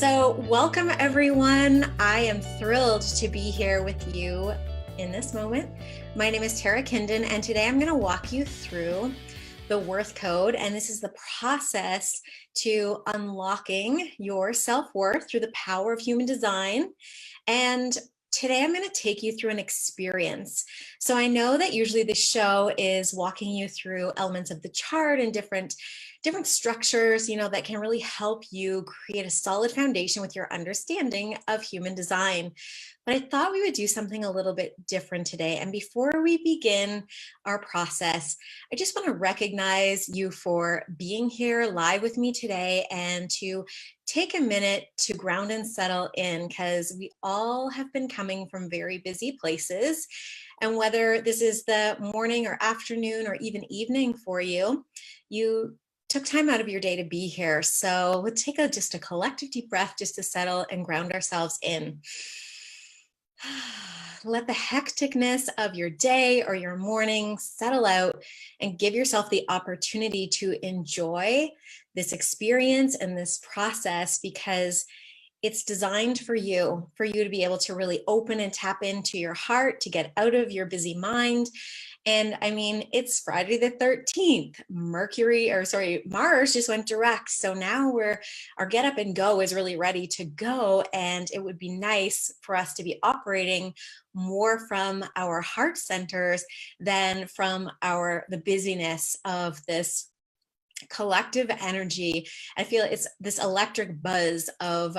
So welcome everyone. I am thrilled to be here with you in this moment. My name is Tara Kinden, and today I'm going to walk you through the worth code. And this is the process to unlocking your self-worth through the power of human design. And today I'm going to take you through an experience. So I know that usually the show is walking you through elements of the chart and different structures, that can really help you create a solid foundation with your understanding of human design. But I thought we would do something a little bit different today. And before we begin our process, I just want to recognize you for being here live with me today and to take a minute to ground and settle in, because we all have been coming from very busy places. And whether this is the morning or afternoon or even evening for you, you took time out of your day to be here. So we'll take just a collective deep breath just to settle and ground ourselves in. Let the hecticness of your day or your morning settle out and give yourself the opportunity to enjoy this experience and this process, because it's designed for you to be able to really open and tap into your heart, to get out of your busy mind. And I mean, it's Friday the 13th. Mars just went direct. So now our get up and go is really ready to go. And it would be nice for us to be operating more from our heart centers than from the busyness of this collective energy. I feel it's this electric buzz of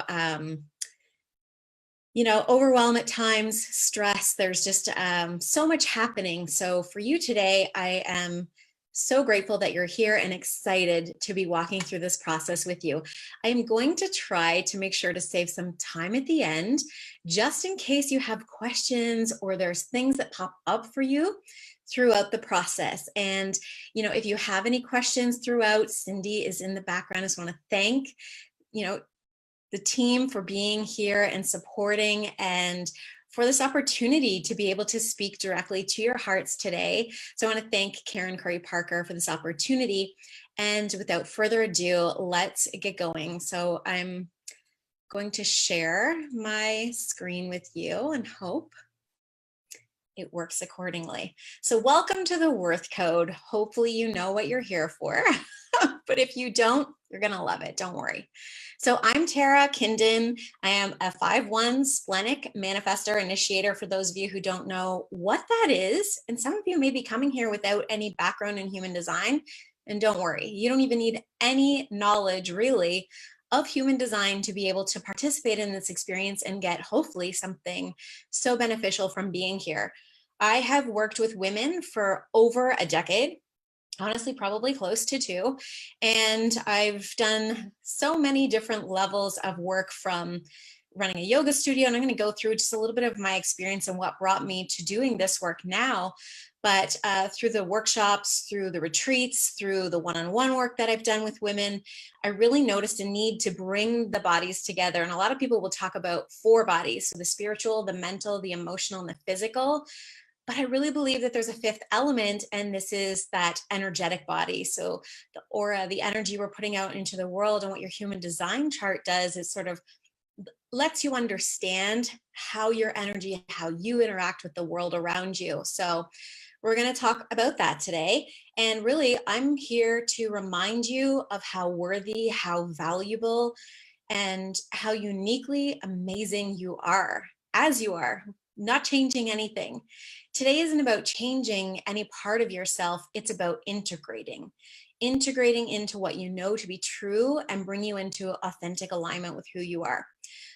overwhelm at times, stress. There's just so much happening. So for you today, I am so grateful that you're here and excited to be walking through this process with you. I'm going to try to make sure to save some time at the end, just in case you have questions or there's things that pop up for you throughout the process. And, if you have any questions throughout, Cindy is in the background. I just want to thank, the team for being here and supporting, and for this opportunity to be able to speak directly to your hearts today. So I want to thank Karen Curry Parker for this opportunity. And without further ado, let's get going. So I'm going to share my screen with you and hope it works accordingly. So welcome to the Worth Code. Hopefully you know what you're here for, but if you don't, you're going to love it. Don't worry. So I'm Tara Kinden. I am a 5/1 splenic manifestor initiator, for those of you who don't know what that is. And some of you may be coming here without any background in human design. And don't worry, you don't even need any knowledge really of human design to be able to participate in this experience and get hopefully something so beneficial from being here. I have worked with women for over a decade, honestly, probably close to 2. And I've done so many different levels of work, from running a yoga studio, and I'm going to go through just a little bit of my experience and what brought me to doing this work now. But through the workshops, through the retreats, through the one-on-one work that I've done with women, I really noticed a need to bring the bodies together. And a lot of people will talk about 4 bodies, so the spiritual, the mental, the emotional, and the physical. But I really believe that there's a 5th element, and this is that energetic body. So the aura, the energy we're putting out into the world, and what your human design chart does is sort of lets you understand how your energy, how you interact with the world around you. So we're going to talk about that today. And really, I'm here to remind you of how worthy, how valuable, and how uniquely amazing you are, as you are, not changing anything. Today isn't about changing any part of yourself. It's about integrating into what you know to be true and bring you into authentic alignment with who you are.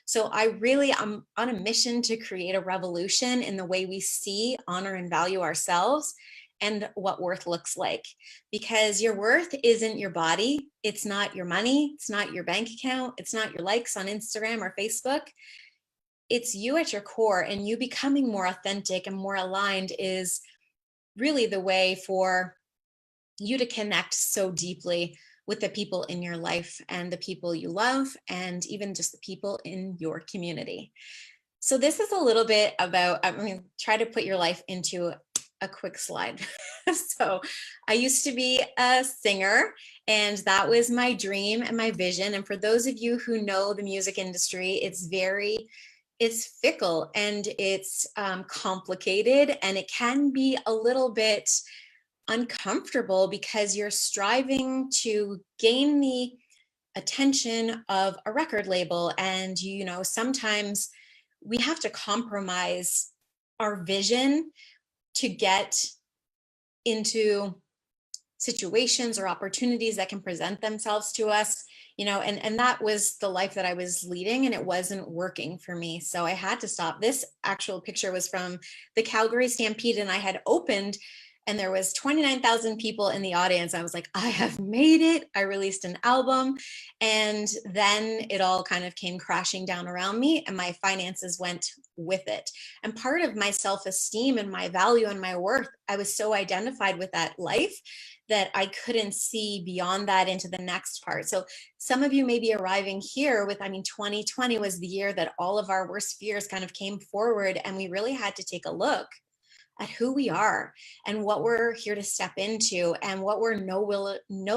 So I really am on a mission to create a revolution in the way we see, honor, and value ourselves and what worth looks like. Because your worth isn't your body. It's not your money. It's not your bank account. It's not your likes on Instagram or Facebook. It's you at your core, and you becoming more authentic and more aligned is really the way for you to connect so deeply with the people in your life and the people you love, and even just the people in your community. So this is a little bit about, I'm going to try to put your life into a quick slide. So I used to be a singer, And that was my dream and my vision. And for those of you who know the music industry, it's fickle and it's complicated, and it can be a little bit uncomfortable because you're striving to gain the attention of a record label. And, sometimes we have to compromise our vision to get into situations or opportunities that can present themselves to us, and that was the life that I was leading, and it wasn't working for me. So I had to stop. This actual picture was from the Calgary Stampede, and I had opened and there was 29,000 people in the audience. I was like, I have made it. I released an album. And then it all kind of came crashing down around me, and my finances went with it. And part of my self-esteem and my value and my worth, I was so identified with that life that I couldn't see beyond that into the next part. So some of you may be arriving here with, 2020 was the year that all of our worst fears kind of came forward, and we really had to take a look at who we are and what we're here to step into and what we're no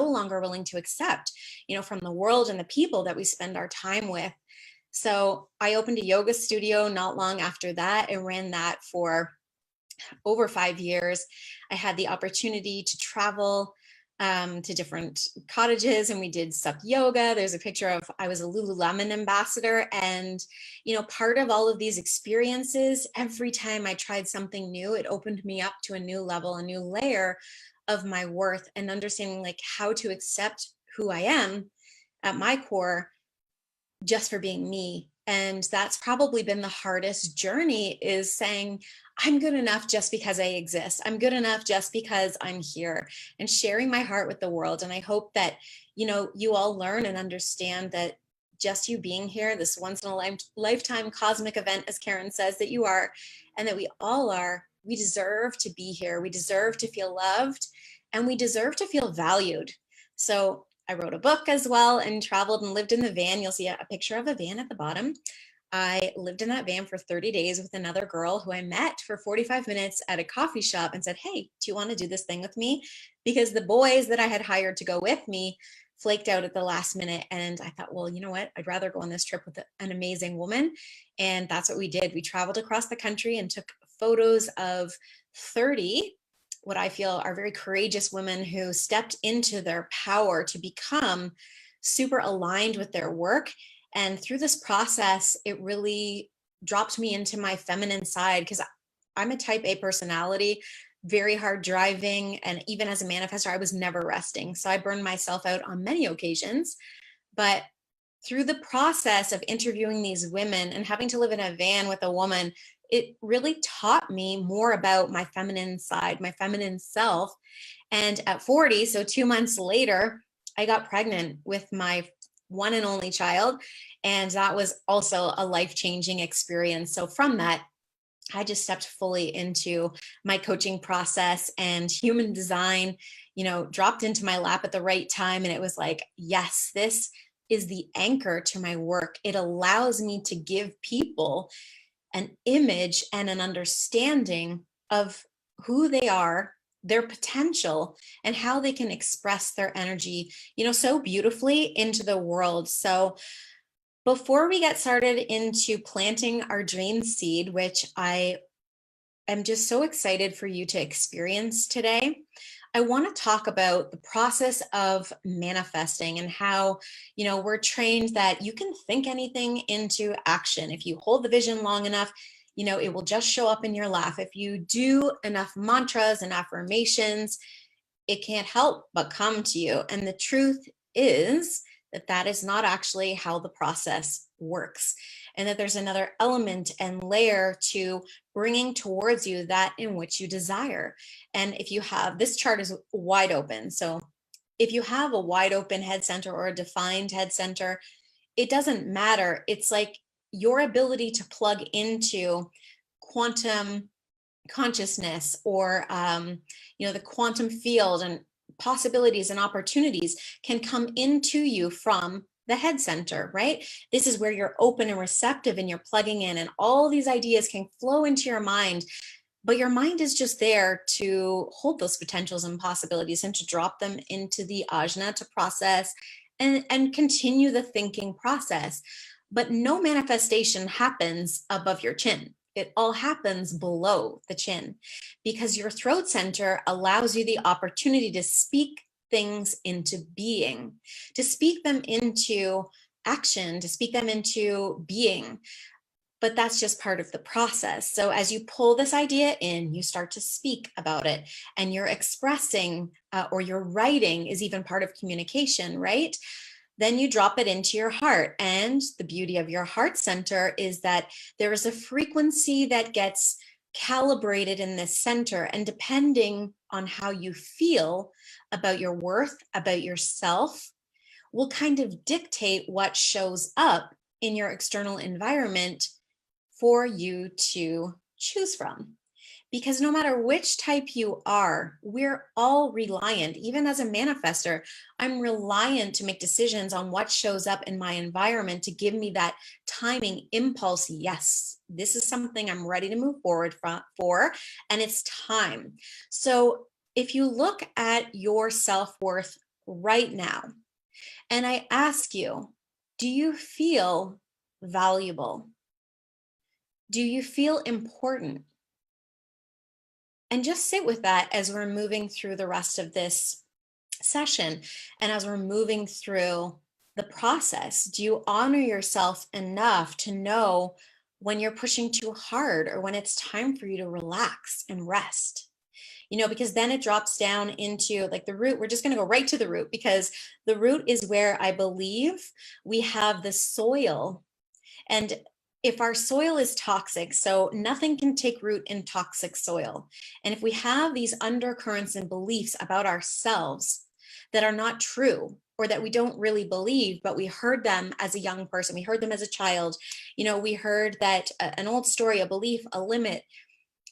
longer willing to accept, from the world and the people that we spend our time with. So I opened a yoga studio not long after that and ran that for over 5 years. I had the opportunity to travel to different cottages, and we did sup yoga. There's a picture of, I was a Lululemon ambassador. And, part of all of these experiences, every time I tried something new, it opened me up to a new level, a new layer of my worth, and understanding like how to accept who I am at my core just for being me. And that's probably been the hardest journey, is saying, I'm good enough just because I exist. I'm good enough just because I'm here, and sharing my heart with the world. And I hope that, you all learn and understand that just you being here, this once in a lifetime cosmic event, as Karen says that you are, and that we all are, we deserve to be here. We deserve to feel loved, and we deserve to feel valued. So I wrote a book as well and traveled and lived in the van. You'll see a picture of a van at the bottom. I lived in that van for 30 days with another girl who I met for 45 minutes at a coffee shop and said, hey, do you want to do this thing with me? Because the boys that I had hired to go with me flaked out at the last minute. And I thought, well, you know what? I'd rather go on this trip with an amazing woman. And that's what we did. We traveled across the country and took photos of 30 what I feel are very courageous women who stepped into their power to become super aligned with their work. And through this process, it really dropped me into my feminine side, because I'm a type A personality, very hard driving. And even as a manifestor, I was never resting. So I burned myself out on many occasions. But through the process of interviewing these women and having to live in a van with a woman, it really taught me more about my feminine side, my feminine self. And at 40, so 2 months later, I got pregnant with my one and only child. And that was also a life-changing experience. So from that, I just stepped fully into my coaching process, and human design, dropped into my lap at the right time. And it was like, yes, this is the anchor to my work. It allows me to give people an image and an understanding of who they are, their potential, and how they can express their energy, so beautifully into the world. So before we get started into planting our dream seed, which I am just so excited for you to experience today, I want to talk about the process of manifesting and how, we're trained that you can think anything into action. If you hold the vision long enough, it will just show up in your lap. If you do enough mantras and affirmations, it can't help but come to you. And the truth is that is not actually how the process works, and that there's another element and layer to bringing towards you that in which you desire. And if you have, this chart is wide open. So if you have a wide open head center or a defined head center, it doesn't matter. It's like your ability to plug into quantum consciousness, or the quantum field, and possibilities and opportunities can come into you from the head center, right? This is where you're open and receptive and you're plugging in, and all these ideas can flow into your mind but your mind is just there to hold those potentials and possibilities and to drop them into the ajna to process and continue the thinking process. But no manifestation happens above your chin. It all happens below the chin because your throat center allows you the opportunity to speak things into being, to speak them into action, to speak them into being. But that's just part of the process. So as you pull this idea in, you start to speak about it, and you're expressing or your writing is even part of communication, right? Then you drop it into your heart. And the beauty of your heart center is that there is a frequency that gets calibrated in this center. And depending on how you feel about your worth, about yourself, will kind of dictate what shows up in your external environment for you to choose from. Because no matter which type you are, we're all reliant. Even as a manifester, I'm reliant to make decisions on what shows up in my environment to give me that timing impulse. Yes, this is something I'm ready to move forward for, and it's time. So if you look at your self-worth right now, and I ask you, do you feel valuable? Do you feel important? And just sit with that as we're moving through the rest of this session and as we're moving through the process. Do you honor yourself enough to know when you're pushing too hard or when it's time for you to relax and rest? Because then it drops down into like the root. We're just going to go right to the root, because the root is where I believe we have the soil. And if our soil is toxic, so nothing can take root in toxic soil. And if we have these undercurrents and beliefs about ourselves that are not true, or that we don't really believe, but we heard them as a young person, we heard them as a child, we heard that an old story, a belief, a limit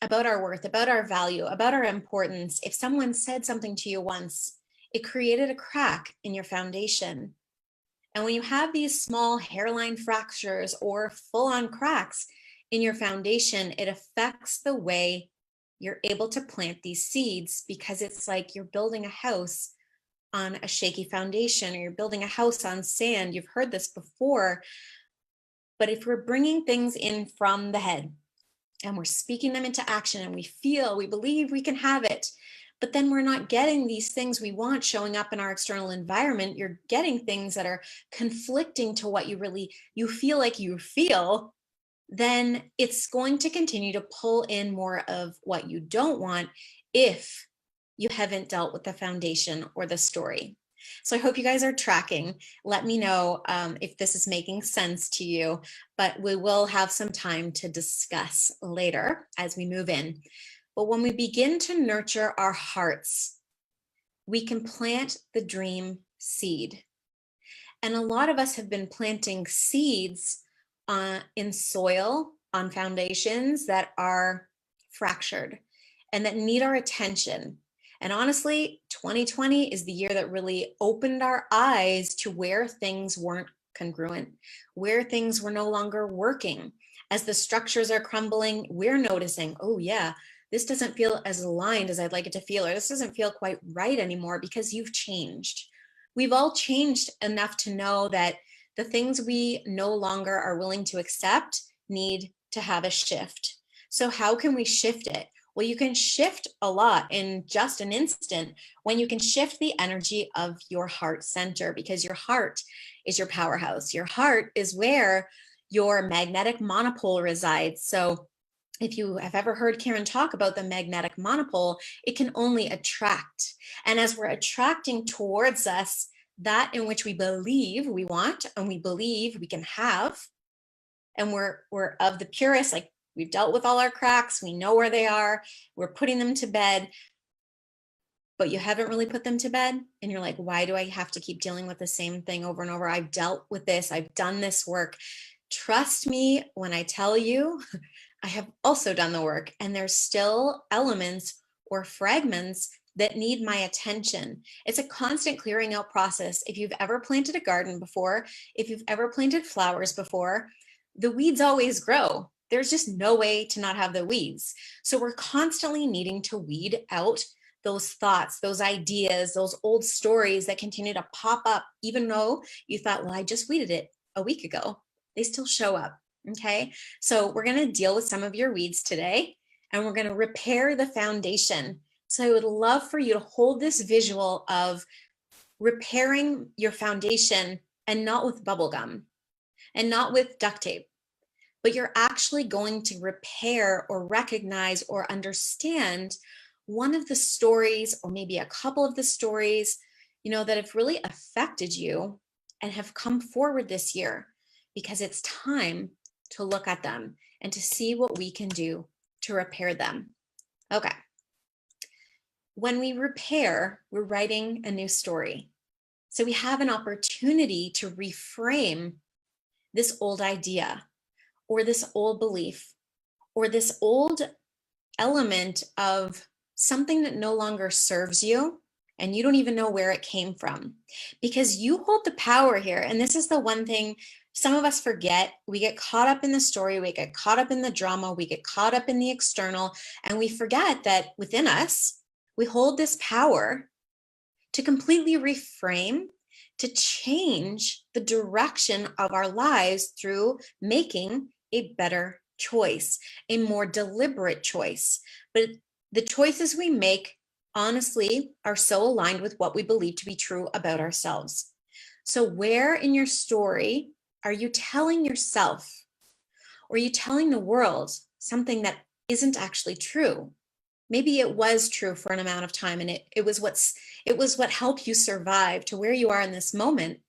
about our worth, about our value, about our importance. If someone said something to you once, it created a crack in your foundation. And when you have these small hairline fractures or full-on cracks in your foundation, it affects the way you're able to plant these seeds, because it's like you're building a house on a shaky foundation, or you're building a house on sand. You've heard this before. But if we're bringing things in from the head and we're speaking them into action, and we believe we can have it, but then we're not getting these things we want showing up in our external environment, you're getting things that are conflicting to what you feel like you feel, then it's going to continue to pull in more of what you don't want if you haven't dealt with the foundation or the story. So I hope you guys are tracking. Let me know if this is making sense to you, but we will have some time to discuss later as we move in. But when we begin to nurture our hearts, we can plant the dream seed. And a lot of us have been planting seeds in soil, on foundations that are fractured and that need our attention. And honestly, 2020 is the year that really opened our eyes to where things weren't congruent, where things were no longer working. As the structures are crumbling, we're noticing, oh yeah, this doesn't feel as aligned as I'd like it to feel, or this doesn't feel quite right anymore, because you've changed. We've all changed enough to know that the things we no longer are willing to accept need to have a shift. So how can we shift it? Well, you can shift a lot in just an instant when you can shift the energy of your heart center, because your heart is your powerhouse. Your heart is where your magnetic monopole resides. So if you have ever heard Karen talk about the magnetic monopole, it can only attract. And as we're attracting towards us that in which we believe we want and we believe we can have, and we're of the purest, like we've dealt with all our cracks, we know where they are, we're putting them to bed, but you haven't really put them to bed. And you're like, why do I have to keep dealing with the same thing over and over? I've dealt with this, I've done this work. Trust me when I tell you, I have also done the work, and there's still elements or fragments that need my attention. It's a constant clearing out process. If you've ever planted a garden before, if you've ever planted flowers before, the weeds always grow. There's just no way to not have the weeds. So we're constantly needing to weed out those thoughts, those ideas, those old stories that continue to pop up, even though you thought, well, I just weeded it a week ago. They still show up. Okay. So we're going to deal with some of your weeds today, and we're going to repair the foundation. So I would love for you to hold this visual of repairing your foundation, and not with bubble gum and not with duct tape, but you're actually going to repair or recognize or understand one of the stories, or maybe a couple of the stories, that have really affected you and have come forward this year, because it's time to look at them and to see what we can do to repair them. Okay. When we repair, we're writing a new story. So we have an opportunity to reframe this old idea, or this old belief, or this old element of something that no longer serves you, and you don't even know where it came from, because you hold the power here. And this is the one thing some of us forget. We get caught up in the story, we get caught up in the drama, we get caught up in the external, and we forget that within us, we hold this power to completely reframe, to change the direction of our lives through making a better choice, a more deliberate choice. But the choices we make, honestly, are so aligned with what we believe to be true about ourselves. So where in your story are you telling yourself, or are you telling the world something that isn't actually true? Maybe it was true for an amount of time, and it was what helped you survive to where you are in this moment,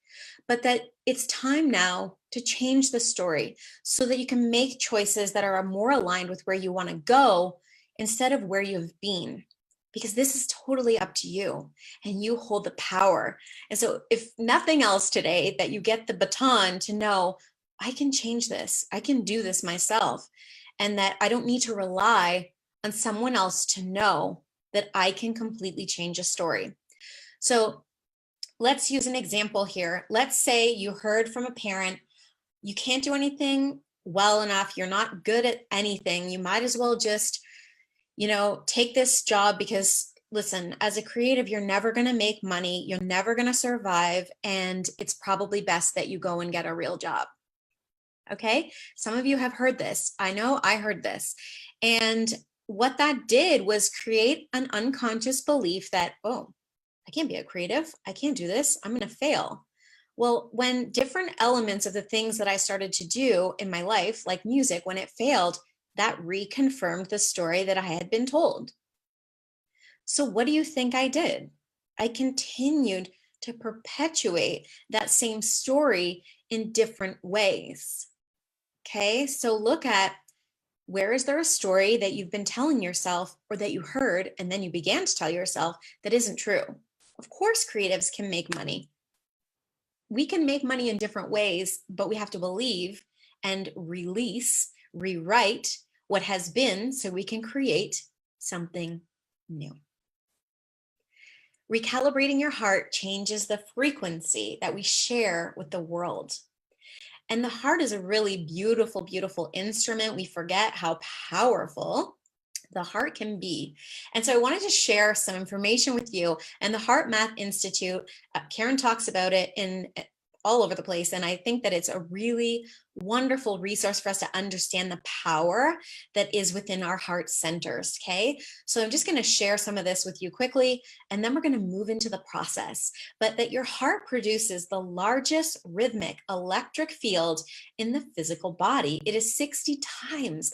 but that it's time now to change the story so that you can make choices that are more aligned with where you want to go instead of where you've been, because this is totally up to you and you hold the power. And so if nothing else today, that you get the baton to know, I can change this, I can do this myself, and that I don't need to rely on someone else to know that I can completely change a story. So let's use an example here. Let's say you heard from a parent, you can't do anything well enough, you're not good at anything, you might as well just, take this job, because listen, as a creative, you're never going to make money, you're never going to survive, and it's probably best that you go and get a real job. Okay, some of you have heard this. I know I heard this. And what that did was create an unconscious belief that, oh, I can't be a creative, I can't do this, I'm going to fail. Well, when different elements of the things that I started to do in my life, like music, when it failed, that reconfirmed the story that I had been told. So what do you think I did? I continued to perpetuate that same story in different ways. Okay, so look at, where is there a story that you've been telling yourself, or that you heard and then you began to tell yourself, that isn't true? Of course, creatives can make money. We can make money in different ways, but we have to believe and rewrite what has been, so we can create something new. Recalibrating your heart changes the frequency that we share with the world. And the heart is a really beautiful, beautiful instrument. We forget how powerful the heart can be. And so I wanted to share some information with you. And the Heart Math Institute, Karen talks about it in all over the place. And I think that it's a really wonderful resource for us to understand the power that is within our heart centers. Okay. So I'm just going to share some of this with you quickly, and then we're going to move into the process. But that your heart produces the largest rhythmic electric field in the physical body. It is 60 times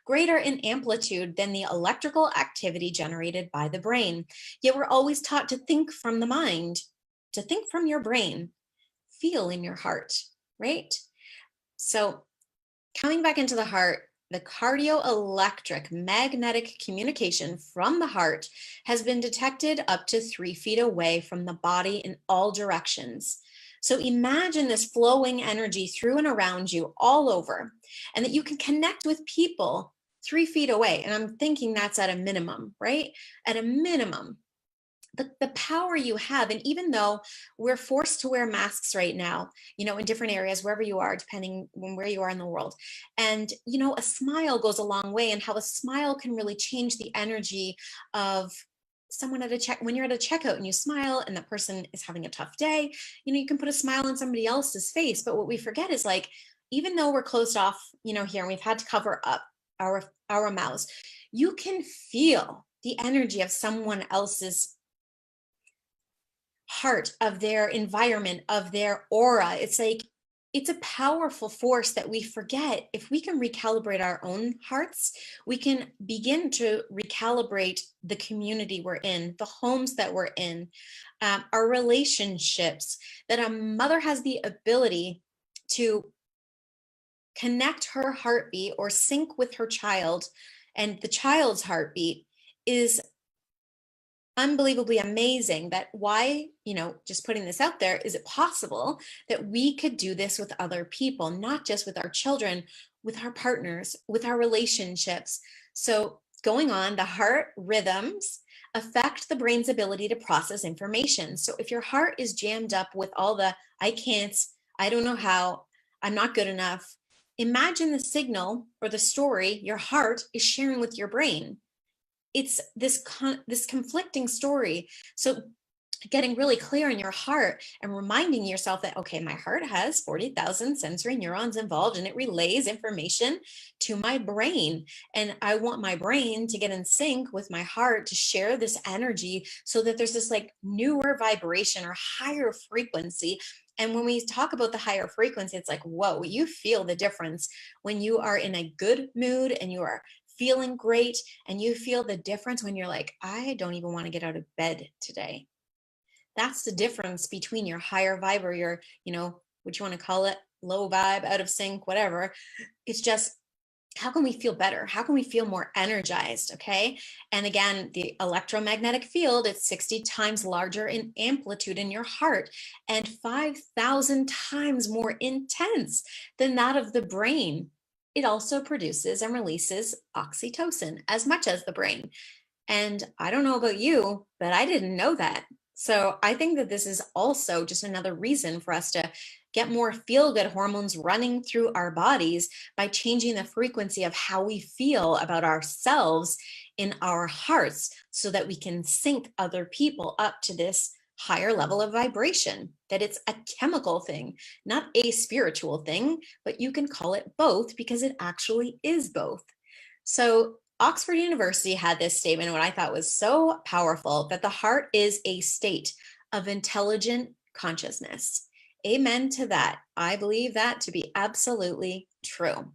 greater in amplitude than the electrical activity generated by the brain. Yet we're always taught to think from the mind, to think from your brain, feel in your heart, right? So coming back into the heart, the cardioelectric magnetic communication from the heart has been detected up to 3 feet away from the body in all directions. So imagine this flowing energy through and around you all over, and that you can connect with people 3 feet away. And I'm thinking that's at a minimum, right? At a minimum. the power you have. And even though we're forced to wear masks right now, in different areas, wherever you are, depending on where you are in the world, and a smile goes a long way, and how a smile can really change the energy of someone at a check. When you're at a checkout and you smile and that person is having a tough day, you can put a smile on somebody else's face. But what we forget is, like, even though we're closed off, here, and we've had to cover up our mouths, you can feel the energy of someone else's heart, of their environment, of their aura. It's like, it's a powerful force that we forget. If we can recalibrate our own hearts, we can begin to recalibrate the community we're in, the homes that we're in, our relationships. That a mother has the ability to connect her heartbeat or sync with her child, and the child's heartbeat is unbelievably amazing. That why, just putting this out there, is it possible that we could do this with other people, not just with our children, with our partners, with our relationships? So going on, the heart rhythms affect the brain's ability to process information. So if your heart is jammed up with all the I can't, I don't know how, I'm not good enough, imagine the signal or the story your heart is sharing with your brain. It's this conflicting story. So getting really clear in your heart and reminding yourself that, okay, my heart has 40,000 sensory neurons involved, and it relays information to my brain. And I want my brain to get in sync with my heart to share this energy, so that there's this like newer vibration or higher frequency. And when we talk about the higher frequency, it's like, whoa, you feel the difference when you are in a good mood and you are feeling great, and you feel the difference when you're like, I don't even want to get out of bed today. That's the difference between your higher vibe, or your, what you want to call it, low vibe, out of sync, whatever. It's just, how can we feel better? How can we feel more energized? Okay. And again, the electromagnetic field, it's 60 times larger in amplitude in your heart, and 5,000 times more intense than that of the brain. It also produces and releases oxytocin as much as the brain. And I don't know about you, but I didn't know that. So I think that this is also just another reason for us to get more feel-good hormones running through our bodies by changing the frequency of how we feel about ourselves in our hearts, so that we can sync other people up to this higher level of vibration. That it's a chemical thing, not a spiritual thing, but you can call it both, because it actually is both. So Oxford University had this statement, what I thought was so powerful, that the heart is a state of intelligent consciousness. Amen to that. I believe that to be absolutely true.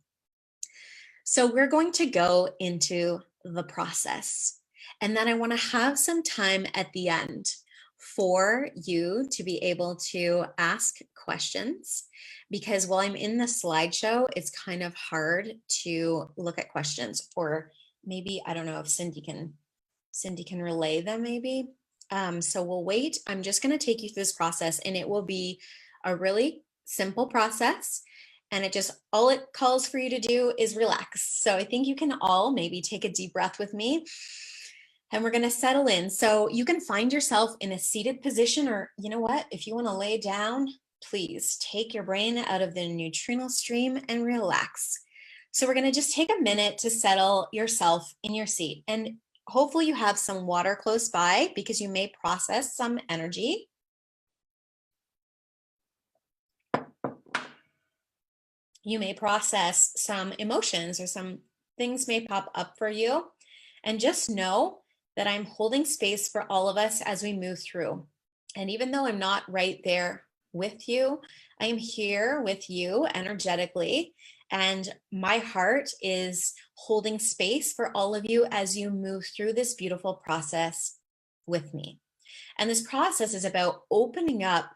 So we're going to go into the process, and then I want to have some time at the end for you to be able to ask questions, because while I'm in the slideshow, it's kind of hard to look at questions. Or maybe, I don't know if Cindy can relay them maybe. So we'll wait. I'm just going to take you through this process, and it will be a really simple process. And all it calls for you to do is relax. So I think you can all maybe take a deep breath with me, and we're going to settle in. So you can find yourself in a seated position, or you know what, if you want to lay down, please take your brain out of the neutrino stream and relax. So we're going to just take a minute to settle yourself in your seat, and hopefully you have some water close by, because you may process some energy. You may process some emotions, or some things may pop up for you. And just know that I'm holding space for all of us as we move through. And even though I'm not right there with you, I am here with you energetically. And my heart is holding space for all of you as you move through this beautiful process with me. And this process is about opening up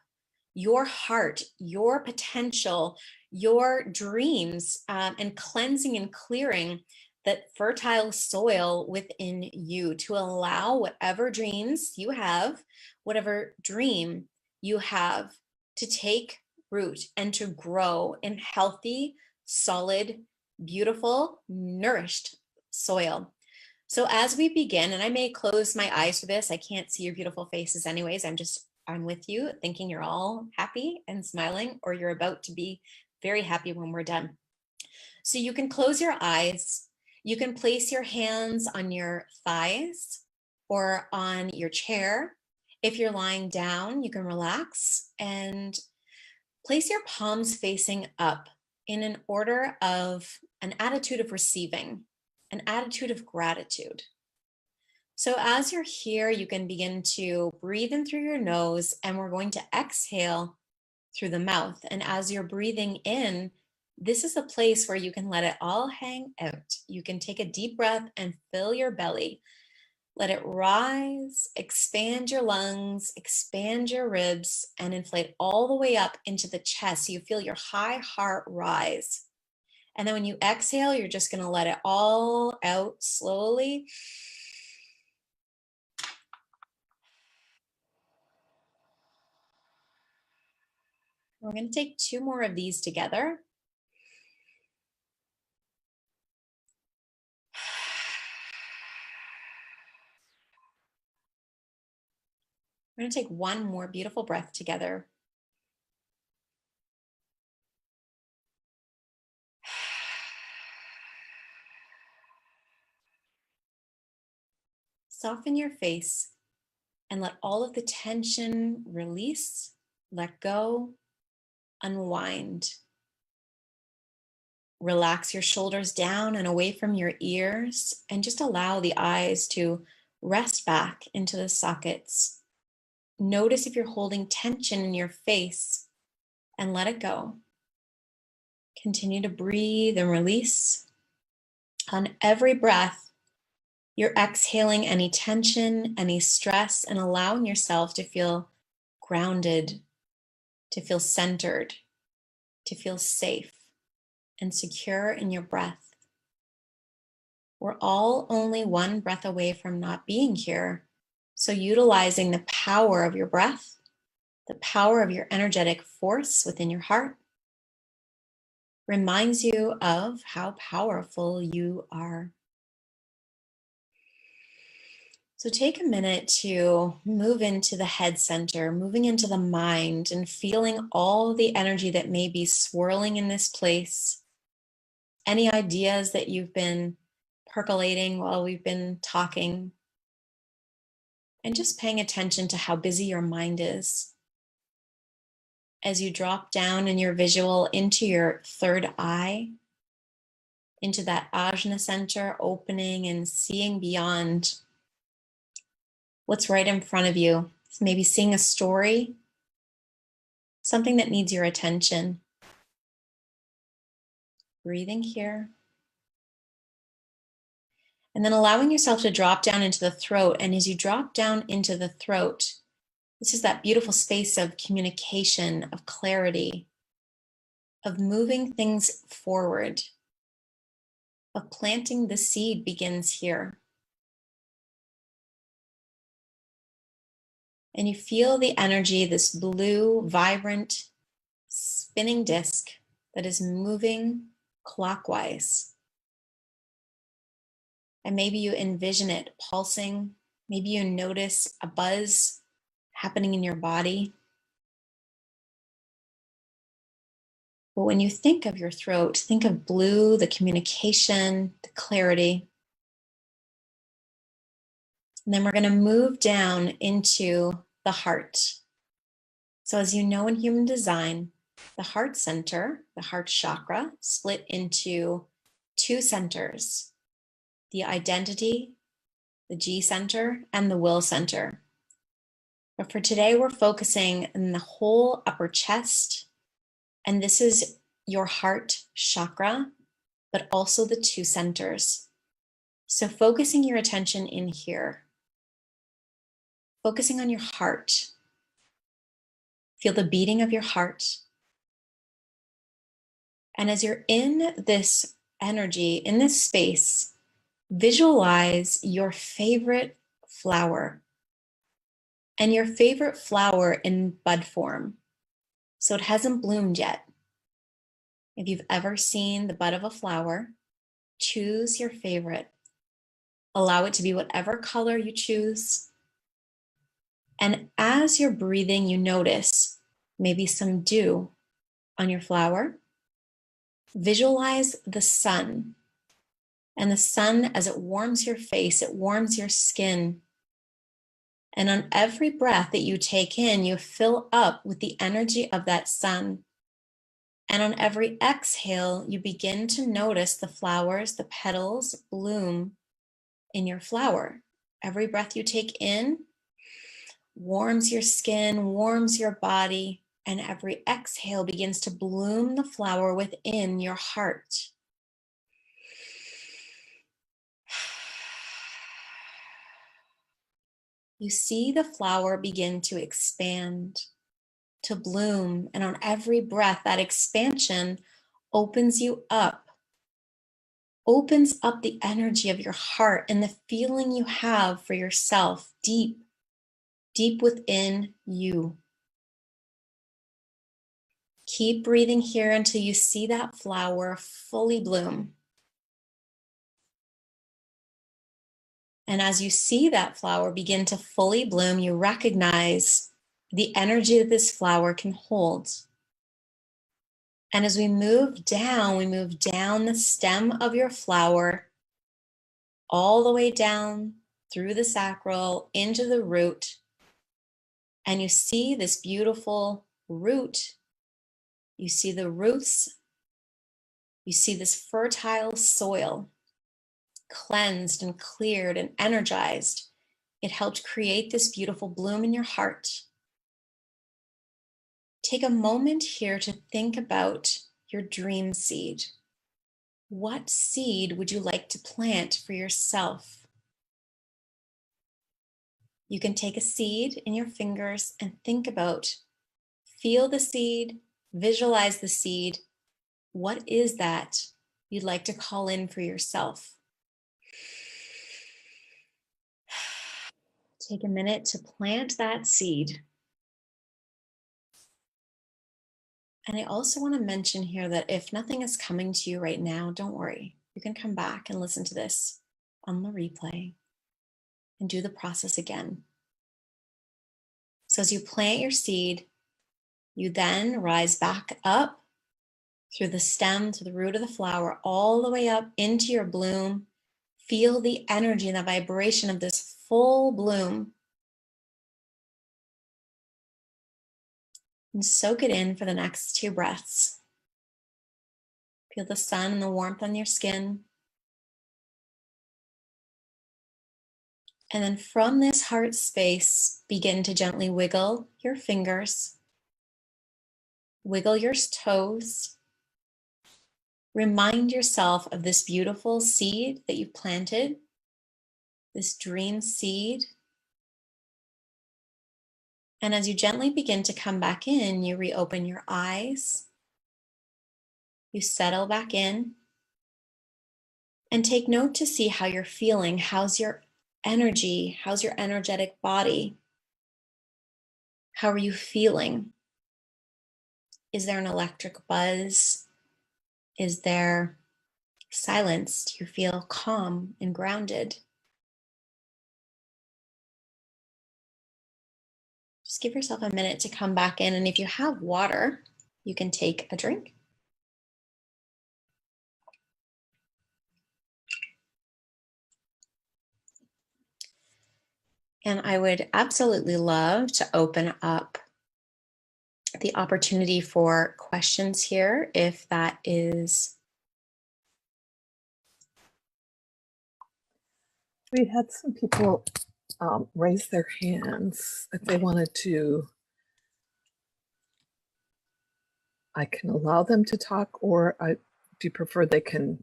your heart, your potential, your dreams, and cleansing and clearing that fertile soil within you, to allow whatever dreams you have, whatever dream you have, to take root and to grow in healthy, solid, beautiful, nourished soil. So as we begin, and I may close my eyes for this, I can't see your beautiful faces anyways. I'm with you, thinking you're all happy and smiling, or you're about to be very happy when we're done. So you can close your eyes. You can place your hands on your thighs or on your chair. If you're lying down, you can relax and place your palms facing up in an order of an attitude of receiving, an attitude of gratitude. So as you're here, you can begin to breathe in through your nose, and we're going to exhale through the mouth. And as you're breathing in, this is a place where you can let it all hang out. You can take a deep breath and fill your belly. Let it rise, expand your lungs, expand your ribs, and inflate all the way up into the chest. So you feel your high heart rise. And then when you exhale, you're just going to let it all out slowly. We're going to take 2 more of these together. We're going to take 1 more beautiful breath together. Soften your face and let all of the tension release, let go, unwind. Relax your shoulders down and away from your ears, and just allow the eyes to rest back into the sockets. Notice if you're holding tension in your face and let it go. Continue to breathe and release. On every breath, you're exhaling any tension, any stress, and allowing yourself to feel grounded, to feel centered, to feel safe and secure in your breath. We're all only 1 breath away from not being here. So utilizing the power of your breath, the power of your energetic force within your heart, reminds you of how powerful you are. So take a minute to move into the head center, moving into the mind, and feeling all the energy that may be swirling in this place. Any ideas that you've been percolating while we've been talking, and just paying attention to how busy your mind is. As you drop down in your visual into your 3rd eye, into that ajna center, opening and seeing beyond what's right in front of you. Maybe seeing a story, something that needs your attention. Breathing here. And then allowing yourself to drop down into the throat. And as you drop down into the throat, this is that beautiful space of communication, of clarity, of moving things forward, of planting the seed begins here. And you feel the energy, this blue, vibrant, spinning disc that is moving clockwise. And maybe you envision it pulsing. Maybe you notice a buzz happening in your body. But when you think of your throat, think of blue, the communication, the clarity. And then we're going to move down into the heart. So as you know, in human design, the heart center, the heart chakra, split into 2 centers: the identity, the G center, and the will center. But for today, we're focusing on the whole upper chest, and this is your heart chakra, but also the 2 centers. So focusing your attention in here, focusing on your heart. Feel the beating of your heart. And as you're in this energy, in this space, visualize your favorite flower, and your favorite flower in bud form. So it hasn't bloomed yet. If you've ever seen the bud of a flower, choose your favorite. Allow it to be whatever color you choose. And as you're breathing, you notice maybe some dew on your flower. Visualize the sun. And the sun, as it warms your face, it warms your skin. And on every breath that you take in, you fill up with the energy of that sun. And on every exhale, you begin to notice the flowers, the petals bloom in your flower. Every breath you take in warms your skin, warms your body, and every exhale begins to bloom the flower within your heart. You see the flower begin to expand, to bloom, and on every breath, that expansion opens you up, opens up the energy of your heart and the feeling you have for yourself deep, deep within you. Keep breathing here until you see that flower fully bloom. And as you see that flower begin to fully bloom, you recognize the energy that this flower can hold. And as we move down the stem of your flower, all the way down through the sacral into the root. And you see this beautiful root. You see the roots. You see this fertile soil, cleansed and cleared and energized. It helped create this beautiful bloom in your heart. Take a moment here to think about your dream seed. What seed would you like to plant for yourself? You can take a seed in your fingers and think about, feel the seed, visualize the seed. What is that you'd like to call in for yourself? Take a minute to plant that seed. And I also want to mention here that if nothing is coming to you right now, don't worry. You can come back and listen to this on the replay and do the process again. So as you plant your seed, you then rise back up through the stem to the root of the flower, all the way up into your bloom. Feel the energy and the vibration of this full bloom. And soak it in for the next 2 breaths. Feel the sun and the warmth on your skin. And then from this heart space, begin to gently wiggle your fingers. Wiggle your toes. Remind yourself of this beautiful seed that you've planted, this dream seed. And as you gently begin to come back in, you reopen your eyes. You settle back in and take note to see how you're feeling. How's your energy? How's your energetic body? How are you feeling? Is there an electric buzz? Is there silence? Do you feel calm and grounded? Just give yourself a minute to come back in. And if you have water, you can take a drink. And I would absolutely love to open up the opportunity for questions here, if that is. We had some people raise their hands if they wanted to. I can allow them to talk, or do you prefer they can?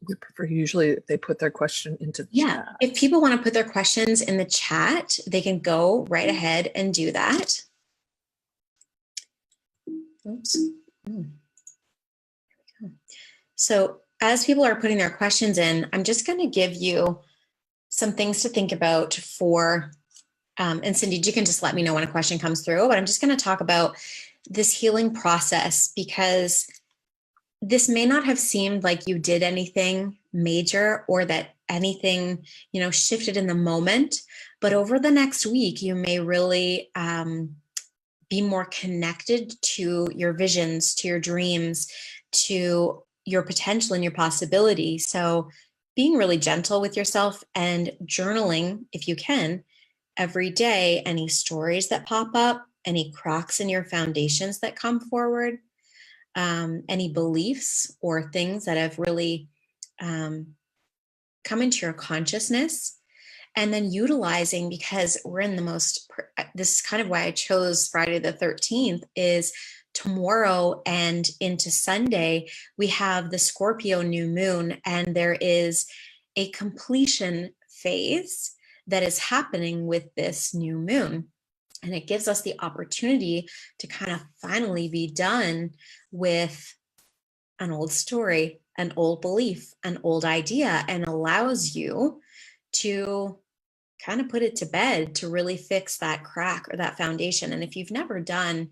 We prefer usually if they put their question into the chat. If people want to put their questions in the chat, they can go right ahead and do that. Oops. So as people are putting their questions in, I'm just going to give you some things to think about for, and Cindy, you can just let me know when a question comes through, but I'm just going to talk about this healing process, because this may not have seemed like you did anything major or that anything, shifted in the moment. But over the next week, you may really be more connected to your visions, to your dreams, to your potential and your possibility. So being really gentle with yourself and journaling, if you can, every day, any stories that pop up, any cracks in your foundations that come forward, any beliefs or things that have really come into your consciousness, and then utilizing, because we're in the most, this is kind of why I chose Friday the 13th, is tomorrow and into Sunday, we have the Scorpio new moon, and there is a completion phase that is happening with this new moon. And it gives us the opportunity to kind of finally be done with an old story, an old belief, an old idea, and allows you to kind of put it to bed, to really fix that crack or that foundation. And if you've never done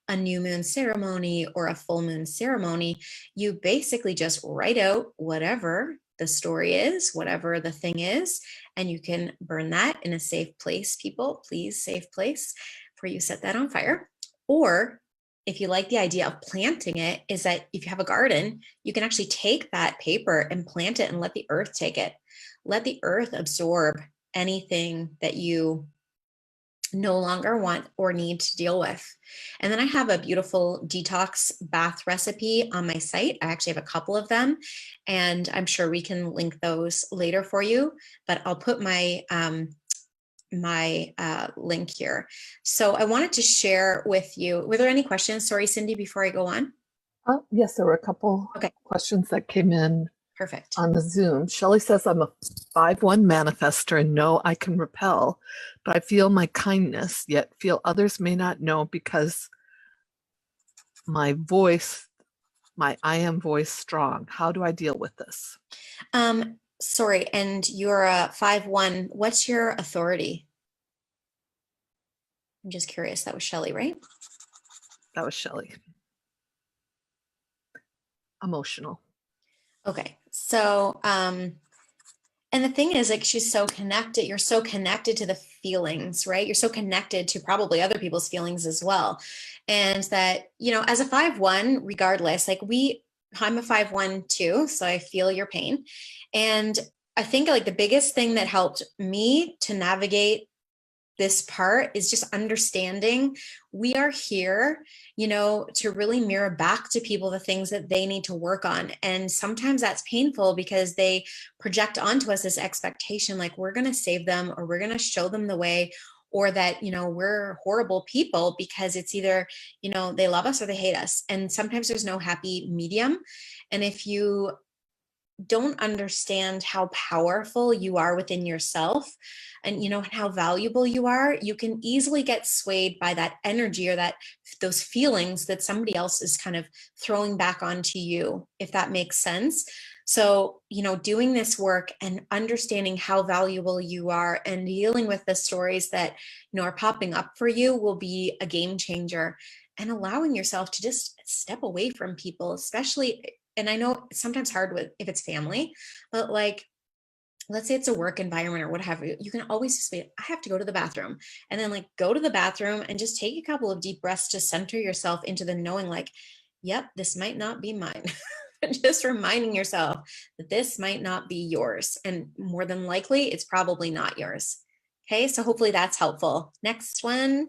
a new moon ceremony or a full moon ceremony, you basically just write out whatever the story is, whatever the thing is, and you can burn that in a safe place. People, please, safe place before you set that on fire. Or if you like the idea of planting it, is that if you have a garden, you can actually take that paper and plant it and let the earth take it. Let the earth absorb anything that you no longer want or need to deal with. And then I have a beautiful detox bath recipe on my site. I actually have a couple of them, and I'm sure we can link those later for you, but I'll put my link here. So I wanted to share with you, were there any questions? Sorry, Cindy, before I go on. Yes, there were a couple questions that came in. Perfect. On the Zoom. Shelley says, I'm a 5-1 manifester and know I can repel, but I feel my kindness, yet feel others may not know because my voice, my I am voice strong. How do I deal with this? Sorry, and you're a 5-1. What's your authority? I'm just curious. That was Shelley, right? That was Shelley. Emotional. Okay. So, and the thing is, like, she's so connected. You're so connected to the feelings, right? You're so connected to probably other people's feelings as well. And that, as a 5-1, regardless, like I'm a 5-1 too. So I feel your pain. And I think like the biggest thing that helped me to navigate this part is just understanding we are here, to really mirror back to people the things that they need to work on. And sometimes that's painful because they project onto us this expectation, like we're going to save them or we're going to show them the way, or that, we're horrible people because it's either, they love us or they hate us. And sometimes there's no happy medium. And if you don't understand how powerful you are within yourself and how valuable you are, you can easily get swayed by that energy or those feelings that somebody else is kind of throwing back onto you, if that makes sense. So, doing this work and understanding how valuable you are and dealing with the stories that, are popping up for you will be a game changer. And allowing yourself to just step away from people, especially, and I know it's sometimes hard if it's family, but like, let's say it's a work environment or what have you, you can always just be, I have to go to the bathroom, and then like go to the bathroom and just take a couple of deep breaths to center yourself into the knowing, like, yep, this might not be mine. Just reminding yourself that this might not be yours. And more than likely, it's probably not yours. Okay, so hopefully that's helpful. Next one.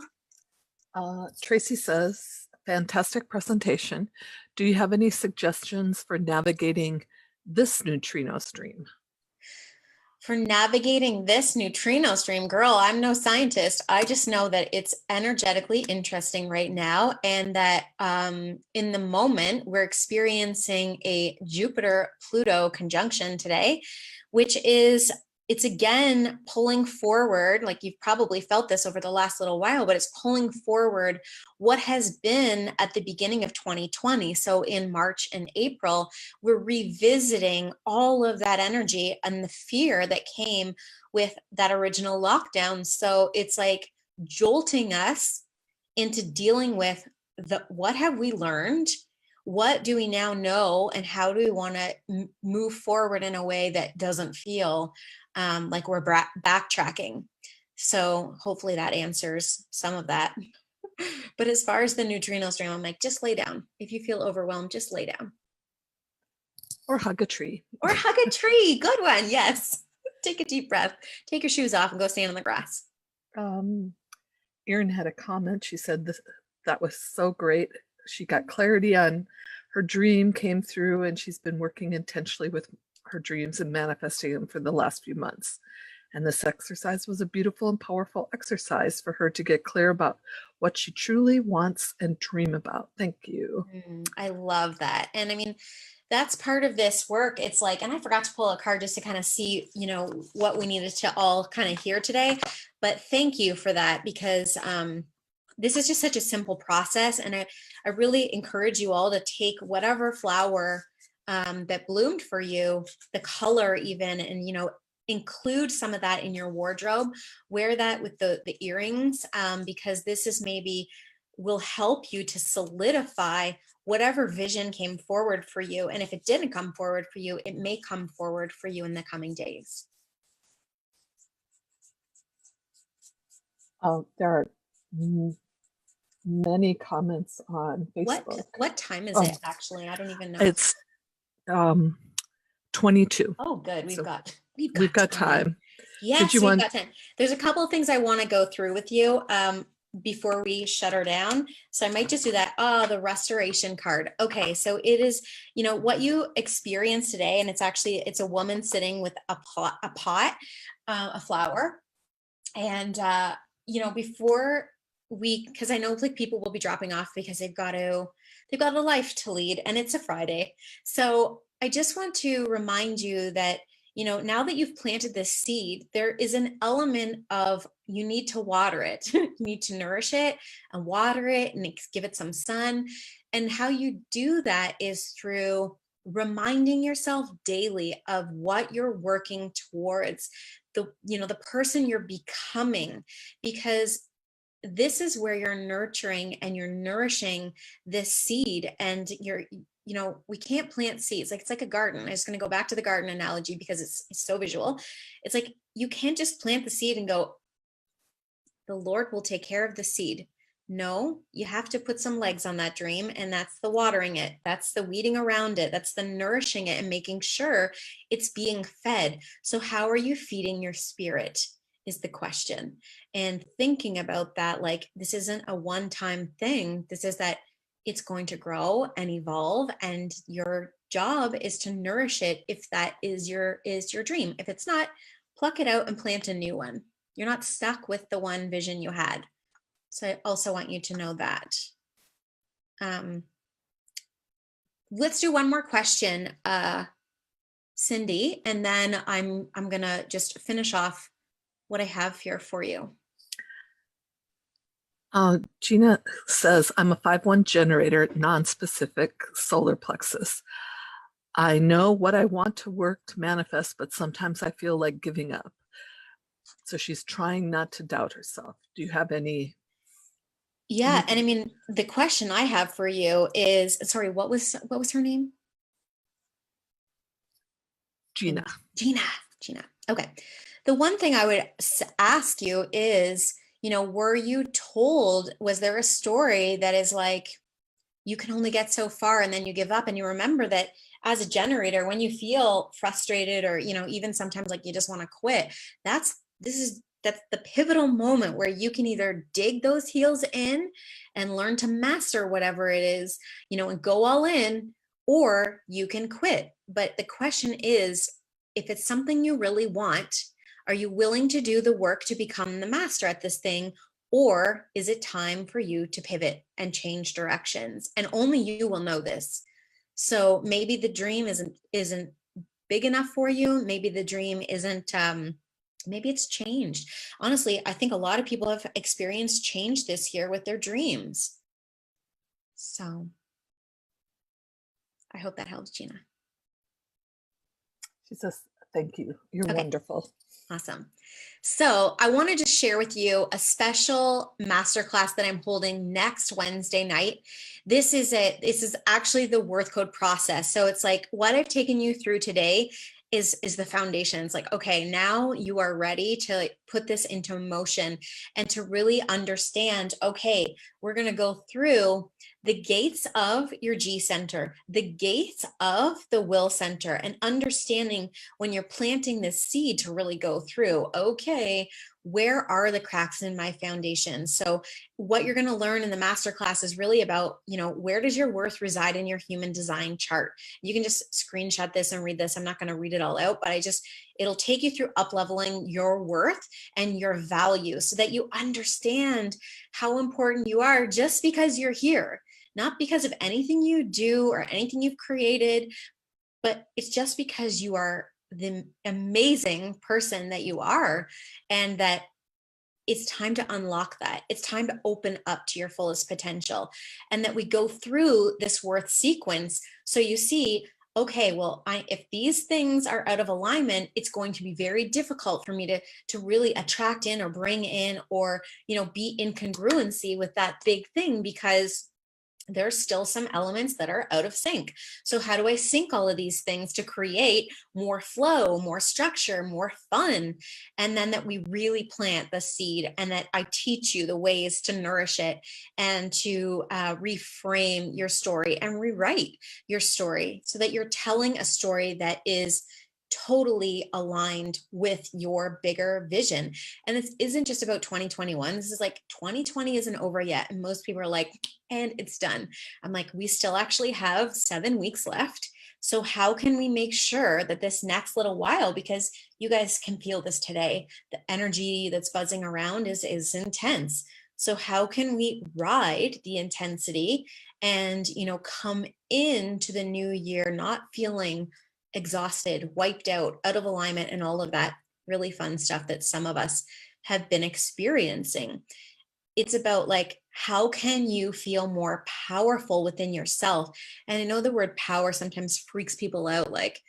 Tracy says, fantastic presentation. Do you have any suggestions for navigating this neutrino stream? For navigating this neutrino stream, girl, I'm no scientist. I just know that it's energetically interesting right now, and that in the moment we're experiencing a Jupiter-Pluto conjunction today, which is, it's again pulling forward, like you've probably felt this over the last little while, but it's pulling forward what has been at the beginning of 2020. So in March and April, we're revisiting all of that energy and the fear that came with that original lockdown. So it's like jolting us into dealing with what have we learned? what do we now know, and how do we want to move forward in a way that doesn't feel like we're backtracking? So hopefully that answers some of that. But as far as the neutrinos dream, I'm like, just lay down. If you feel overwhelmed, just lay down. Or hug a tree. Or hug a tree. Good one. Yes. Take a deep breath. Take your shoes off and go stand on the grass. Erin had a comment. She said that was so great. She got clarity on her dream, came through, and she's been working intentionally with her dreams and manifesting them for the last few months. And this exercise was a beautiful and powerful exercise for her to get clear about what she truly wants and dream about. Thank you. I love that. And I mean, that's part of this work. It's like, and I forgot to pull a card just to kind of see, what we needed to all kind of hear today. But thank you for that, because this is just such a simple process. And I really encourage you all to take whatever flower that bloomed for you, the color even, and, include some of that in your wardrobe. Wear that with the earrings, because this is maybe will help you to solidify whatever vision came forward for you. And if it didn't come forward for you, it may come forward for you in the coming days. There are many comments on Facebook. What time is it actually? I don't even know. It's 22. Oh, good. We've got time. Yes, we've got time. There's a couple of things I want to go through with you before we shut her down. So I might just do that. Oh, the restoration card. Okay. So it is, what you experienced today. And it's a woman sitting with a pot, a flower. And, before because I know like people will be dropping off because they've got a life to lead, and it's a Friday. So I just want to remind you that, now that you've planted this seed, there is an element of you need to water it. You need to nourish it and water it and give it some sun. And how you do that is through reminding yourself daily of what you're working towards, the person you're becoming, because this is where you're nurturing and you're nourishing this seed. And we can't plant seeds. It's like a garden. I'm just going to go back to the garden analogy because it's so visual. It's like, you can't just plant the seed and go, the Lord will take care of the seed. No, you have to put some legs on that dream, and that's the watering it. That's the weeding around it. That's the nourishing it and making sure it's being fed. So how are you feeding your spirit is the question. And thinking about that, like, this isn't a one-time thing. This is that it's going to grow and evolve, and your job is to nourish it if that is your dream. If it's not, pluck it out and plant a new one. You're not stuck with the one vision you had. So I also want you to know that. Let's do one more question, Cindy, and then I'm gonna just finish off what I have here for you. Gina says, I'm a 5-1 generator, non-specific solar plexus. I know what I want to work to manifest, but sometimes I feel like giving up. So she's trying not to doubt herself. Do you have any? Yeah, and I mean, the question I have for you is, sorry, what was her name? Gina. Gina. Okay. The one thing I would ask you is, were you told, was there a story that is like, you can only get so far and then you give up? And you remember that as a generator, when you feel frustrated or, even sometimes like you just want to quit, that's the pivotal moment where you can either dig those heels in and learn to master whatever it is, and go all in, or you can quit. But the question is, if it's something you really want, are you willing to do the work to become the master at this thing? Or is it time for you to pivot and change directions? And only you will know this. So maybe the dream isn't big enough for you. Maybe the dream isn't, maybe it's changed. Honestly, I think a lot of people have experienced change this year with their dreams. So I hope that helps, Gina. She says, thank you. You're wonderful. Awesome. So I want to just share with you a special masterclass that I'm holding next Wednesday night. This is actually the worth code process. So it's like what I've taken you through today is the foundation. It's like, okay, now you are ready to like put this into motion and to really understand, okay, we're going to go through the gates of your G center, the gates of the will center, and understanding when you're planting this seed to really go through, okay, where are the cracks in my foundation? So what you're going to learn in the masterclass is really about, where does your worth reside in your human design chart? You can just screenshot this and read this. I'm not going to read it all out, but it'll take you through up-leveling your worth and your value so that you understand how important you are just because you're here, not because of anything you do or anything you've created, but it's just because you are the amazing person that you are, and that it's time to unlock that. It's time to open up to your fullest potential, and that we go through this worth sequence. So you see, okay, well, if these things are out of alignment, it's going to be very difficult for me to really attract in or bring in or, be in congruency with that big thing, because there's still some elements that are out of sync. So how do I sync all of these things to create more flow, more structure, more fun? And then that we really plant the seed, and that I teach you the ways to nourish it and to reframe your story and rewrite your story so that you're telling a story that is totally aligned with your bigger vision. And this isn't just about 2021. This is like 2020 isn't over yet. And most people are like, and it's done. I'm like, we still actually have 7 weeks left. So how can we make sure that this next little while, because you guys can feel this today, the energy that's buzzing around is intense. So how can we ride the intensity and, come into the new year not feeling exhausted, wiped out of alignment, and all of that really fun stuff that some of us have been experiencing? It's about like, how can you feel more powerful within yourself? And I know the word power sometimes freaks people out, like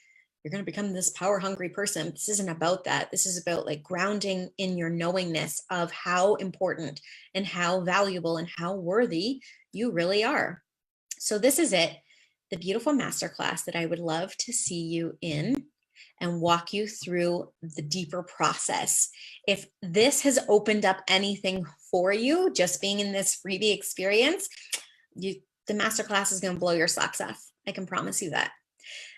you're going to become this power hungry person. This isn't about that. This is about like grounding in your knowingness of how important and how valuable and how worthy you really are. So this is it, the beautiful masterclass that I would love to see you in and walk you through the deeper process. If this has opened up anything for you, just being in this freebie experience, the masterclass is going to blow your socks off. I can promise you that.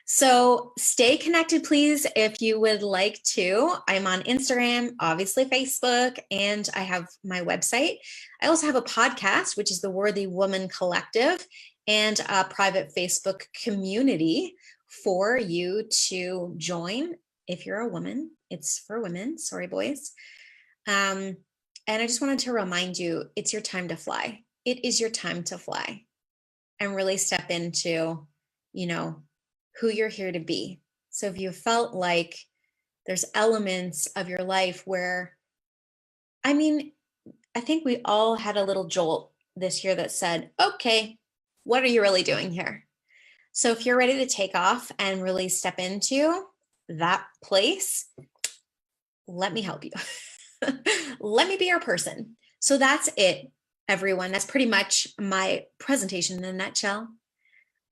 So stay connected, please, if you would like to. I'm on Instagram, obviously Facebook, and I have my website. I also have a podcast, which is the Worthy Woman Collective, and a private Facebook community for you to join if you're a woman. It's for women, sorry boys. And I just wanted to remind you, it's your time to fly. It is your time to fly and really step into, who you're here to be. So if you felt like there's elements of your life where, I think we all had a little jolt this year that said, okay, what are you really doing here? So if you're ready to take off and really step into that place, let me help you. Let me be your person. So that's it, everyone. That's pretty much my presentation in a nutshell.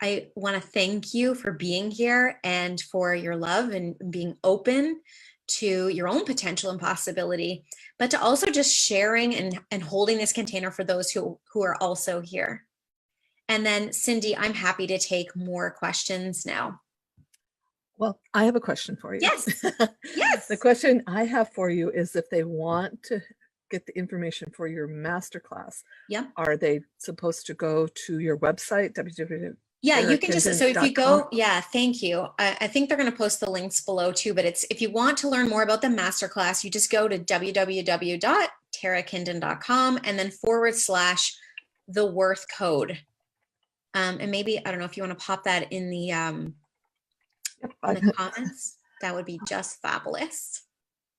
I want to thank you for being here and for your love and being open to your own potential and possibility, but to also just sharing and holding this container for those who are also here. And then Cindy, I'm happy to take more questions now. Well, I have a question for you. Yes. Yes. The question I have for you is, if they want to get the information for your masterclass, Yep. Are they supposed to go to your website, www? Yeah, you can just, so if you go, yeah, thank you. I think they're going to post the links below too, but if you want to learn more about the masterclass, you just go to www.tarakinden.com and then / the worth code. And maybe, I don't know if you want to pop that in the comments, that would be just fabulous.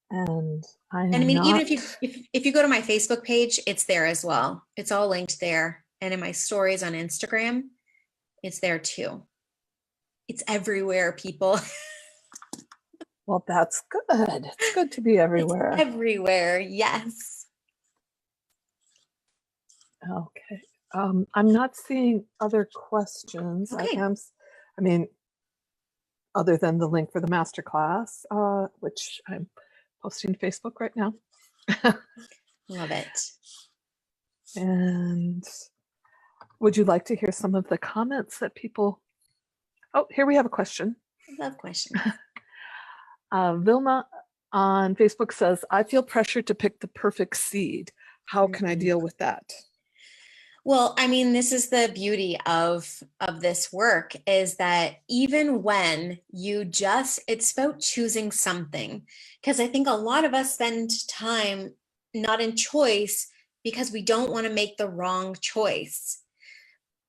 And even if you go to my Facebook page, it's there as well. It's all linked there. And in my stories on Instagram, it's there too. It's everywhere, people. Well, that's good. It's good to be everywhere. It's everywhere. Yes. Okay. I'm not seeing other questions. Okay. I mean, other than the link for the masterclass, which I'm posting to Facebook right now. Love it. And would you like to hear some of the comments that people? Oh, here we have a question. Love questions. Vilma on Facebook says, I feel pressured to pick the perfect seed. How can I deal with that? Well, I mean, this is the beauty of this work, is that even when it's about choosing something, because I think a lot of us spend time not in choice because we don't want to make the wrong choice.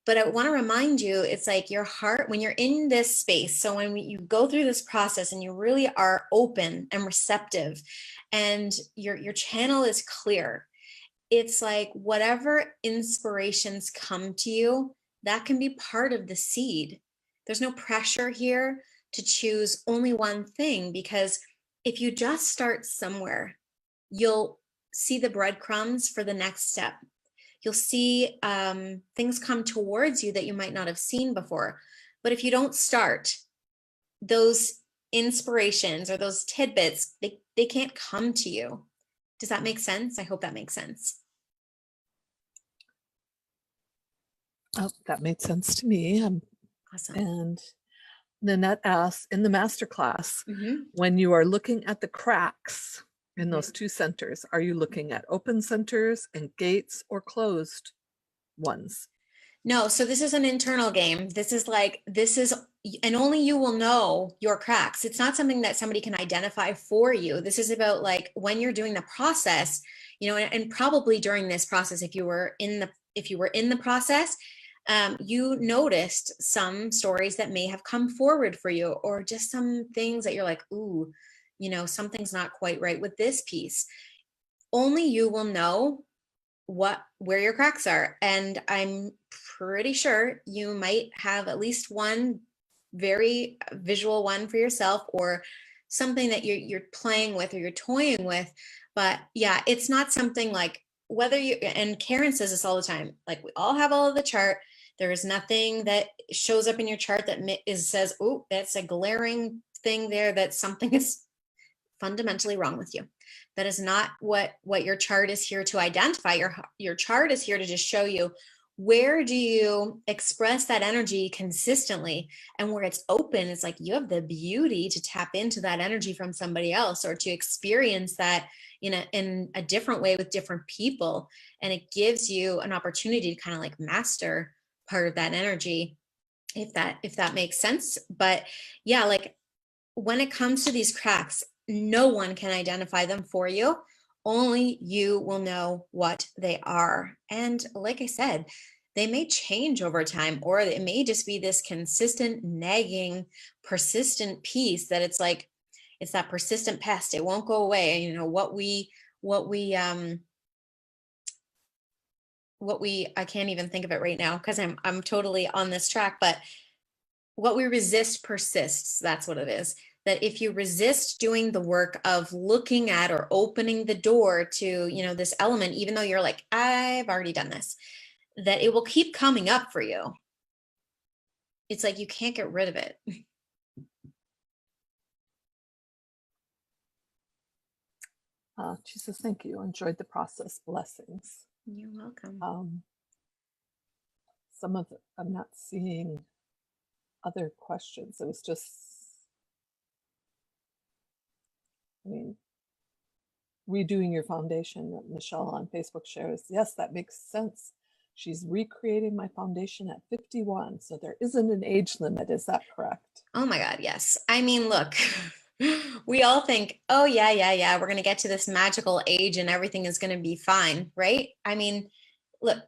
But I want to remind you, it's like your heart, when you're in this space. So when you go through this process and you really are open and receptive and your channel is clear, it's like whatever inspirations come to you, that can be part of the seed. There's no pressure here to choose only one thing, because if you just start somewhere, you'll see the breadcrumbs for the next step. You'll see things come towards you that you might not have seen before. But if you don't start, those inspirations or those tidbits, they can't come to you. Does that make sense? I hope that makes sense. Oh, that made sense to me. Awesome. And Nanette asks, in the masterclass, Mm-hmm. when you are looking at the cracks in Mm-hmm. those two centers, are you looking at open centers and gates or closed ones? No, so this is an internal game. And only you will know your cracks. It's not something that somebody can identify for you. This is about like when you're doing the process, and probably during this process, if you were in the process, you noticed some stories that may have come forward for you, or just some things that you're like, ooh, something's not quite right with this piece. Only you will know where your cracks are. And I'm pretty sure you might have at least one very visual one for yourself, or something that you're playing with or you're toying with. But yeah, it's not something like, and Karen says this all the time, like, we all have all of the chart. There is nothing that shows up in your chart that says, oh, that's a glaring thing there, that something is fundamentally wrong with you. That is not what your chart is here to identify. Your chart is here to just show you, where do you express that energy consistently, and where it's open, it's like you have the beauty to tap into that energy from somebody else, or to experience that in a different way with different people. And it gives you an opportunity to kind of like master part of that energy, if that makes sense. But yeah, like when it comes to these cracks, no one can identify them for you. Only you will know what they are. And like I said, they may change over time, or it may just be this consistent, nagging, persistent piece that it's like, it's that persistent pest. It won't go away. I can't even think of it right now because I'm totally on this track, but what we resist persists. That's what it is. That if you resist doing the work of looking at or opening the door to, this element, even though you're like, I've already done this, that it will keep coming up for you. It's like you can't get rid of it. She says, thank you. Enjoyed the process. Blessings. You're welcome. I'm not seeing other questions. It was just, redoing your foundation. Michelle on Facebook shares, yes, that makes sense. She's recreating my foundation at 51. So there isn't an age limit. Is that correct? Oh my God, yes. I mean, look, we all think, oh yeah, we're going to get to this magical age and everything is going to be fine, right? I mean, look,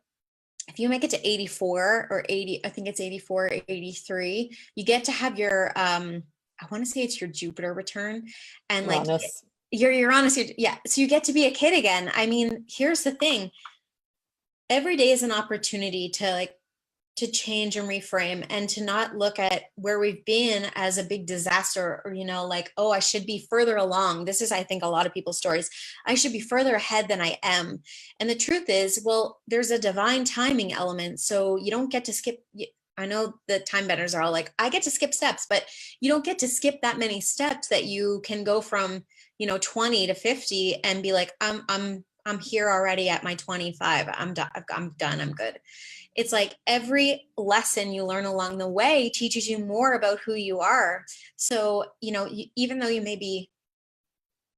if you make it to 84 or 80, I think it's 84 or 83, you get to have your, I want to say it's your Jupiter return, and Uranus. like your Uranus, yeah. So you get to be a kid again. I mean, here's the thing. Every day is an opportunity to to change and reframe, and to not look at where we've been as a big disaster, or, like, oh, I should be further along. This is, I think, a lot of people's stories. I should be further ahead than I am. And the truth is, well, there's a divine timing element. So you don't get to skip. I know the time benders are all like, I get to skip steps, but you don't get to skip that many steps that you can go from, 20 to 50 and be like, I'm here already at my 25. I'm done. I'm good. It's like every lesson you learn along the way teaches you more about who you are. So, even though you may be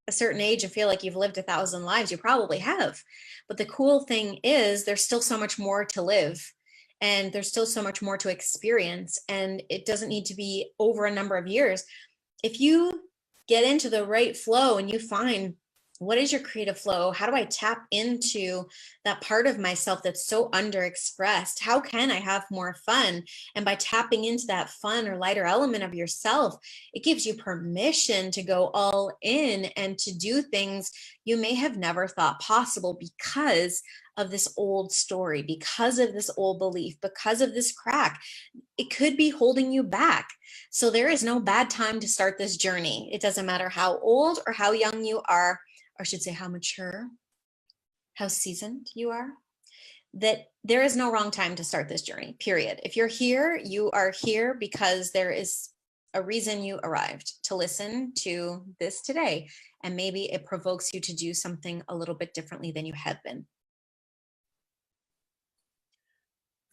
a certain age and feel like you've lived 1,000 lives, you probably have. But the cool thing is there's still so much more to live, and there's still so much more to experience. And it doesn't need to be over a number of years. If you get into the right flow and you find, what is your creative flow? How do I tap into that part of myself that's so underexpressed? How can I have more fun? And by tapping into that fun or lighter element of yourself, it gives you permission to go all in and to do things you may have never thought possible because of this old story, because of this old belief, because of this crack. It could be holding you back. So there is no bad time to start this journey. It doesn't matter how old or how young you are, or I should say how mature, how seasoned you are, that there is no wrong time to start this journey, period. If you're here, you are here because there is a reason you arrived to listen to this today. And maybe it provokes you to do something a little bit differently than you have been.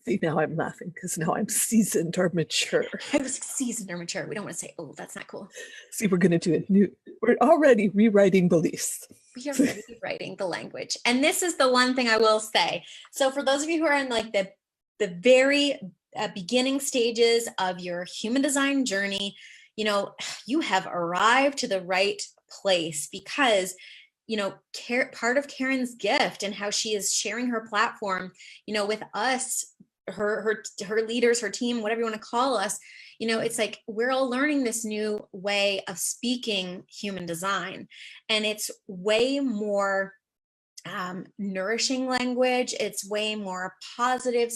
See, now I'm laughing because now I'm seasoned or mature. I was seasoned or mature. We don't want to say, oh, that's not cool. See, we're going to do we're already rewriting beliefs. We are rewriting the language. And this is the one thing I will say. So for those of you who are in like the very beginning stages of your human design journey, you have arrived to the right place because part of Karen's gift and how she is sharing her platform, with us, her leaders, her team, whatever you want to call us, it's like we're all learning this new way of speaking human design, and it's way more nourishing language. It's way more positive.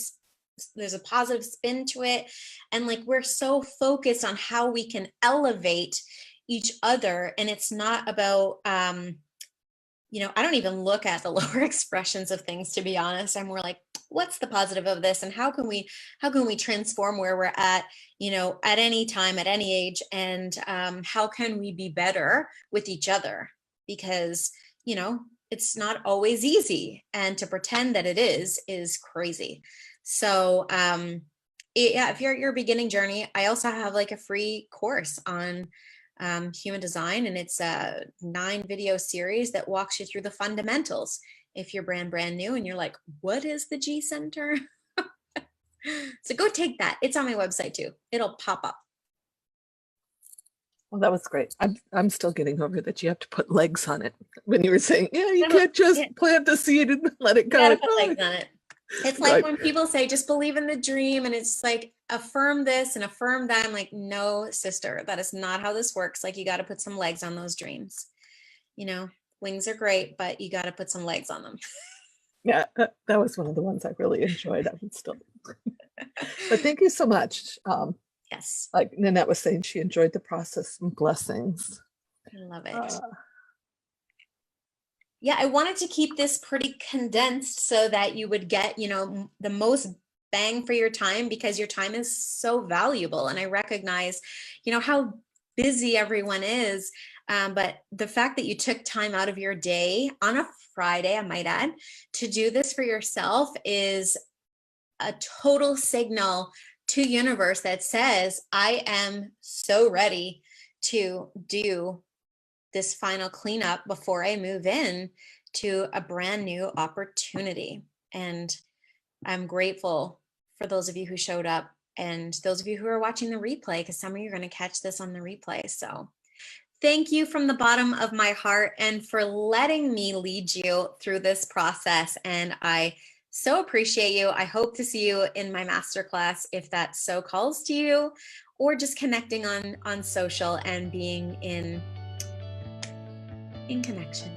There's a positive spin to it, and like we're so focused on how we can elevate each other, and it's not about I don't even look at the lower expressions of things, to be honest. I'm more like, what's the positive of this, and how can we transform where we're at, at any time, at any age, and how can we be better with each other? Because it's not always easy, and to pretend that it is crazy. So if you're at your beginning journey, I also have like a free course on human design, and it's a 9-video series that walks you through the fundamentals. If you're brand new and you're like, what is the G center? So go take that. It's on my website too. It'll pop up. Well, that was great. I'm still getting over that you have to put legs on it. When you were saying, you can't just plant the seed and let it go. You gotta put legs on it. It's like when people say, just believe in the dream, and it's like, affirm this and affirm that. I'm like, no, sister, that is not how this works. Like, you got to put some legs on those dreams. Wings are great, but you got to put some legs on them. Yeah, that was one of the ones I really enjoyed. I would still. But thank you so much. Yes. Like Nanette was saying, she enjoyed the process, and blessings. I love it. Yeah, I wanted to keep this pretty condensed so that you would get, the most bang for your time, because your time is so valuable. And I recognize, how busy everyone is. But the fact that you took time out of your day on a Friday, I might add, to do this for yourself is a total signal to universe that says, I am so ready to do this final cleanup before I move in to a brand new opportunity. And I'm grateful for those of you who showed up, and those of you who are watching the replay, because some of you are going to catch this on the replay. So thank you from the bottom of my heart, and for letting me lead you through this process. And I so appreciate you. I hope to see you in my masterclass if that so calls to you, or just connecting on social and being in connection.